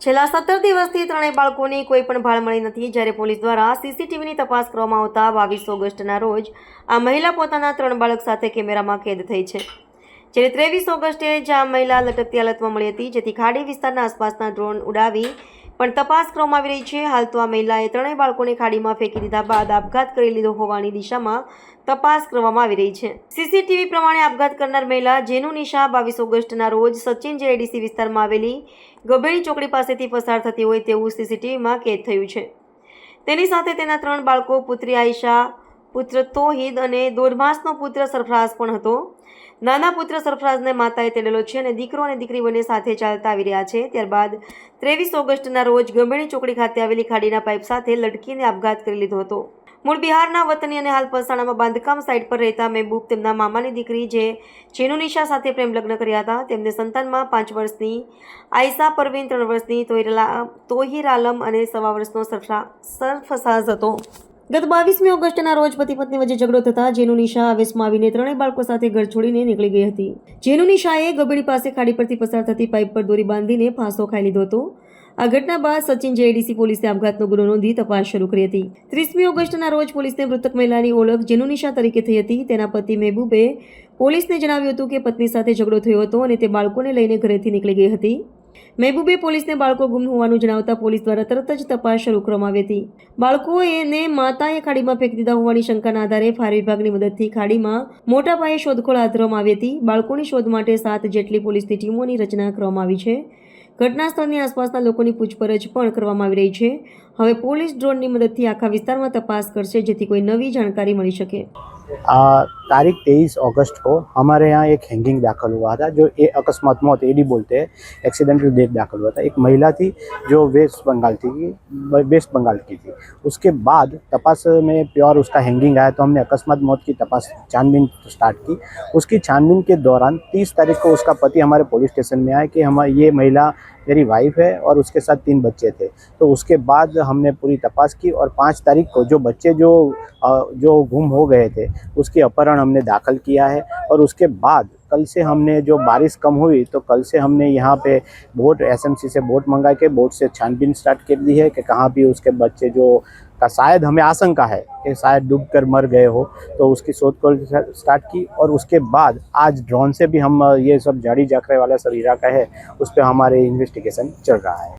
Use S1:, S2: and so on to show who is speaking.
S1: છેલ્લા 17 દિવસથી ત્રણેય બાળકોની કોઈ પણ ભાળ મળી નથી, જ્યારે પોલીસ દ્વારા સીસીટીવીની તપાસ કરવામાં આવતા 22 ઓગસ્ટના રોજ આ મહિલા પોતાના 3 બાળક સાથે કેમેરામાં કેદ થઈ છે. જ્યારે 23 ઓગસ્ટે જ આ મહિલા લટકતી હાલતમાં મળી હતી, જેથી ખાડી વિસ્તારના આસપાસના ડ્રોન ઉડાવી પણ તપાસ કરવામાં આવી રહી છે. હાલ તો આ મહિલાએ ત્રણેય બાળકોને ખાડીમાં ફેંકી દીધા બાદ આપઘાત કરી લીધો હોવાની દિશામાં તપાસ કરવામાં આવી રહી છે. સીસીટીવી પ્રમાણે આપઘાત કરનાર મહિલા જેનુ નિશા 22 ઓગસ્ટના રોજ સચિન જેઆઈડીસી વિસ્તારમાં આવેલી ગભેણી ચોકડી પાસેથી પસાર થતી હોય તેવું સીસીટીવીમાં કેદ થયું છે. તેની સાથે તેના 3 બાળકો, પુત્રી આયશા, પુત્ર તોહિદ અને 1.5 માસનો પુત્ર સરફરાઝ પણ હતો. નાના પુત્ર સરફરાઝને માતાએ તેડેલો છે અને દીકરો અને દીકરી બંને સાથે ચાલતા આવી રહ્યા છે. ત્યારબાદ 23 ઓગસ્ટના રોજ ગભેણી ચોકડી ખાતે આવેલી ખાડીના પાઇપ સાથે લટકીને આપઘાત કરી લીધો હતો. મૂળ બિહારના વતની અને હાલ પલસાણામાં બાંધકામ સાઇટ પર રહેતા મહેબૂબ તેમના મામાની દીકરી જેનુ નિશા સાથે પ્રેમ લગ્ન કર્યા હતા. તેમને સંતાનમાં 5 વર્ષની આયશા પરવીન, 3 વર્ષની તોહિર આલમ અને 1.25 વર્ષનો સરફસાઝ હતો. ગત 22મી ઓગસ્ટના રોજ પતિ પત્ની વચ્ચે ઝઘડો થતા જેનુ નિશા આવેશમાં આવીને ત્રણેય બાળકો સાથે ઘર છોડીને નીકળી ગઈ હતી. જેનુ નિશાએ ગભેડી પાસે ખાડી પરથી પસાર થતી પાઇપ પર દોરી બાંધીને ફાંસો ખાઈ લીધો હતો. આ ઘટના બાદ સચિન જેઆઈડીસી પોલીસે આપઘાતનો ગુનો નોંધી તપાસ શરૂ કરી હતી. 30મી ઓગસ્ટના રોજ પોલીસને મૃતક મહિલાની ઓળખ જેનુ નિશા તરીકે થઈ હતી. તેના પતિ મહેબૂબે પોલીસને જણાવ્યું હતું કે પત્ની સાથે ઝઘડો થયો હતો અને તે બાળકોને લઈને ઘરેથી નીકળી ગઈ હતી. મહેબૂબે પોલીસને બાળકો ગુમ હોવાનું જણાવતા પોલીસ દ્વારા તરત જ તપાસ શરૂ કરવામાં આવી હતી. બાળકોને માતાએ ખાડીમાં ફેંકી દીધા હોવાની શંકાના આધારે ફાયર વિભાગની મદદથી ખાડીમાં મોટા પાયે શોધખોળ હાથ ધરવામાં આવી હતી. બાળકોની શોધ માટે 7 જેટલી પોલીસની ટીમોની રચના કરવામાં આવી છે. ઘટના સ્થળની આસપાસના લોકોની પૂછપરછ પણ કરવામાં આવી રહી છે. હવે પોલીસ ડ્રોનની મદદથી આખા વિસ્તારમાં તપાસ કરશે, જેથી કોઈ નવી जानकारी मिल सके.
S2: तारीख 23 अगस्त को हमारे यहाँ एक हैंगिंग दाखिल हुआ था, जो ये अकस्मात मौत एडी बोलते हैं, एक्सीडेंटल डेथ दाखिल हुआ था. एक महिला थी जो वेस्ट बंगाल की थी. उसके बाद तपास में प्योर उसका हैंगिंग आया, तो हमने अकस्मात मौत की तपास छानबीन स्टार्ट की. उसकी छानबीन के दौरान 30 तारीख को उसका पति हमारे पुलिस स्टेशन में आया कि हम ये महिला मेरी वाइफ है और उसके साथ 3 बच्चे थे. तो उसके बाद हमने पूरी तपास की और 5 तारीख को जो बच्चे जो गुम हो गए थे उसके अपहरण हमने दाखिल किया है. और उसके बाद कल से हमने जो बारिश कम हुई तो कल से हमने यहाँ पे बोट एसएमसी से बोट मंगा के बोट से छानबीन स्टार्ट कर दी है कि कहाँ भी उसके बच्चे जो का शायद हमें आशंका है कि शायद डूब कर मर गए हो, तो उसकी शोधखोल स्टार्ट की. और उसके बाद आज ड्रोन से भी हम ये सब झाड़ी झाकरे वाला सब इलाका है उस पर हमारे इन्वेस्टिगेशन चल रहा है.